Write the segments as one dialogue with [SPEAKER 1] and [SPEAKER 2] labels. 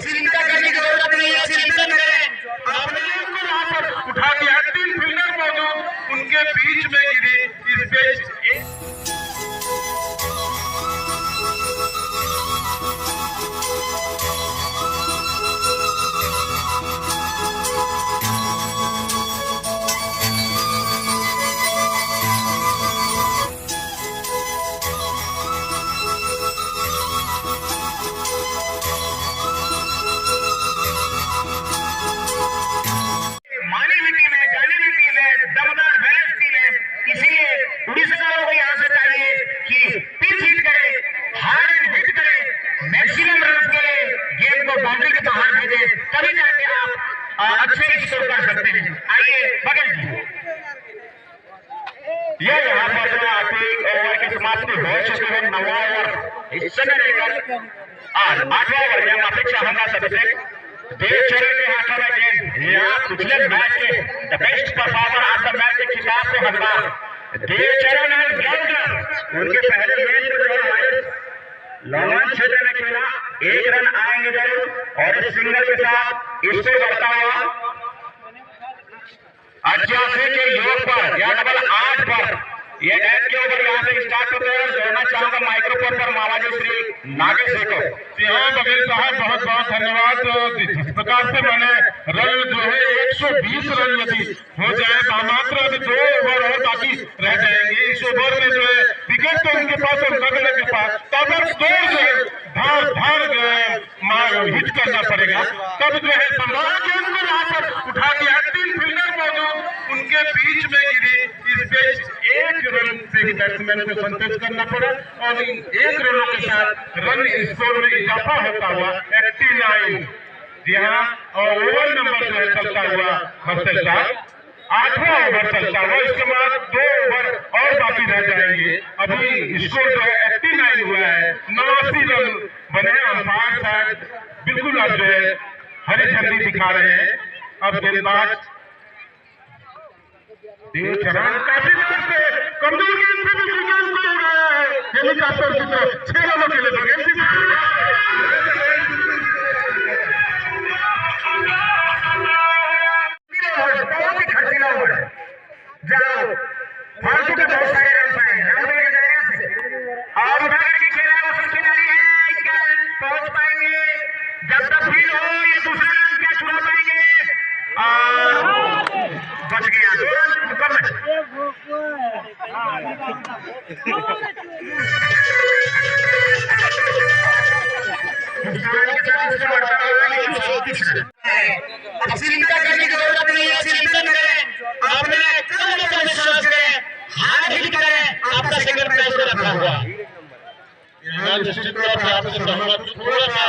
[SPEAKER 1] चिंता करने की जरूरत नहीं है, चिंता करें आपने उठा दिया। 3 फील्डर मौजूद, उनके बीच में गिरी इस पेच। बाउंड्री के बाहर भेजे, तभी जाके आप अच्छे स्कोर कर सकते हैं। आइए बगल ये यहाँ पर जो आपकी ओवर की समाप्ति हो चुकी है। 9वां ओवर हिस्से में लेकर 8वां ओवर में अपेक्षा होगा सबसे देवचरण के हाथों में गेंद। यहाँ पिछले मैच के the best performer of the match के खिताब से हकदार देवचरण एंड ग्राउंडर, उनके पहले गेंद को जो है लॉन्ग क्षेत्र में खेला, 1 रन आएंगे जरूर और इस सिंगल के साथ इससे बढ़ता हुआ 88 के योग पर या डबल 8 पर ये एड के ओवर यहाँ से स्टार्ट होते हैं। जोड़ना चाहूंगा माइक्रोफोन पर मामाजी श्री नागेश को।
[SPEAKER 2] यहाँ बघेल साहब बहुत बहुत धन्यवाद। जिस प्रकार से मैंने रन जो है 120 रन यदि हो जाए मात्र अभी 2 ओवर और बाकी रह जाएंगे। इस ओवर में जो है विकेट तो उनके पास और नगड़े के पास, तब स्कोर जो है धार जो है हिट करना पड़ेगा। तब जो है सम्राट गेंद को वहां पर उठा दिया। 3 फील्डर मौजूद, उनके बीच में गिरी इस पेच। 1 रन से ही बैट्समैन को संतोष करना पड़ा और इन 1 रनों के साथ रन स्कोर में इजाफा होता हुआ 89। जी हाँ, और ओवर नंबर जो है चलता हुआ हर्षल साहब 8वां ओवर चलता हुआ। इसके बाद 2 ओवर और बाकी रह जाएंगे। अभी स्कोर जो है 89 हुआ है, 89 रन बने। अंपायर शायद बिल्कुल अब जो है हरी झंडी दिखा रहे हैं। अब गेंदबाज देवचरण काफी कमजोर गेंद से भी गेंद को उड़ाया है हेलीकॉप्टर की तरफ। 6 रनों के लिए बगैर
[SPEAKER 1] बहुत ही खर्चीला ओवर है। जाओ फालतू के बहुत सारे रन पाए राउंड के जरिए से और उठाकर के खेला वो सब खिलाड़ी है पहुंच पाएंगे। जब तक भी हो ये दूसरा रन क्या छुड़ा पाएंगे और बच गया 2 रन मुकम्मल। अब चिंता करने की जरूरत नहीं है, चिंता करें आपने विश्वास करें, हार हिट करें, आपका सेकंड प्राइज को रखा हुआ।
[SPEAKER 2] निश्चित तौर पर आपसे सहमत। थोड़ा सा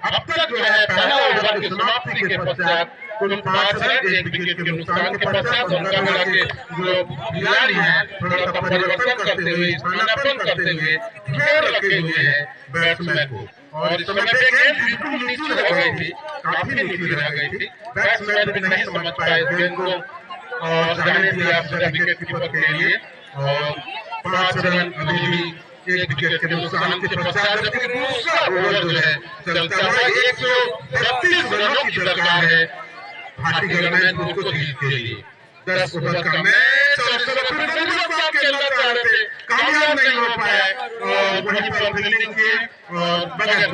[SPEAKER 2] अब तक जो है पहला ओवर की समाप्ति के पश्चात कुल 5 रन 1 विकेट के नुकसान के पश्चात मुकाबला के जो खिलाड़ी हैं थोड़ा सा परिवर्तन करते हुए, स्थानापन्न करते हुए घेर रखे हुए हैं बैट्समैन को। और इस समय पे गेंद बिल्कुल नीचे रह गई थी, काफी नीचे रह गई थी। बैट्समैन भी नहीं समझ पाए गेंद को और जाने दिया विकेट कीपर के लिए। और 5 रन अभी भी 1 विकेट के नुकसान के पश्चात जबकि दूसरा ओवर जो है चलता है 132 रनों की दरकार है भाटी गवर्नमेंट उसको जीत के लिए। 10 ओवर का मैच और खेलना चाह रहे थे, कामयाब नहीं हो पाया और वहीं पर फील्डिंग के और बगैर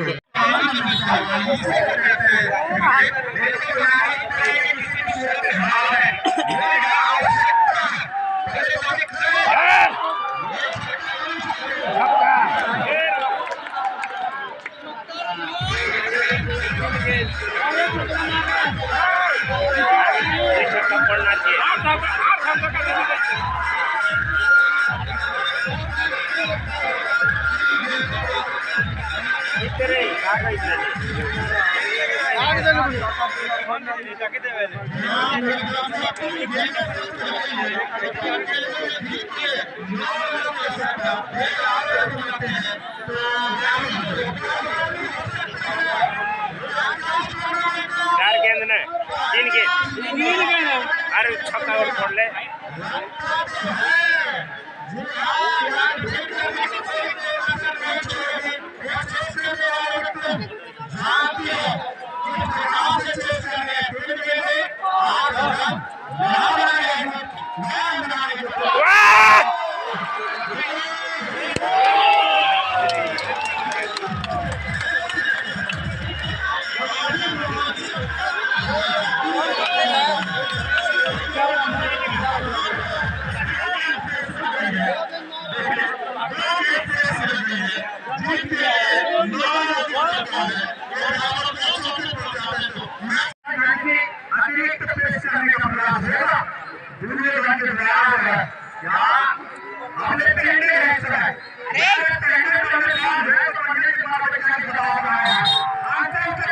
[SPEAKER 1] बारे छक्का और छोड़ले अतिरिक्त पेश करने का प्रयास होगा। दूसरे रंग के प्रयास है क्या हमने पहले है सर पहले तो हमें काम है तो पढ़ने के बाद बच्चा की बता रहा है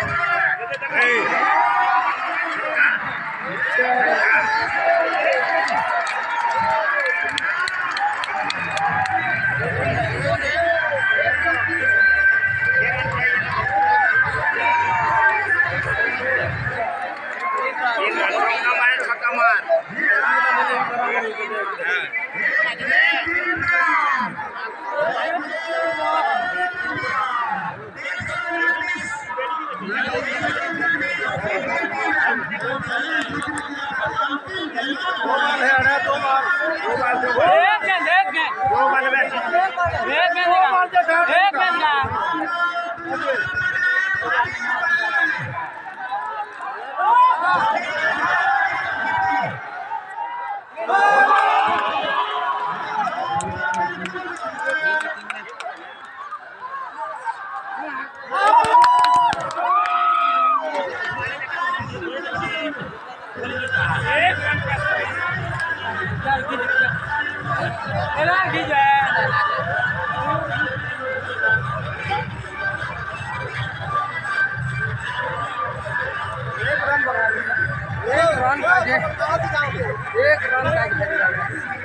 [SPEAKER 3] एक रन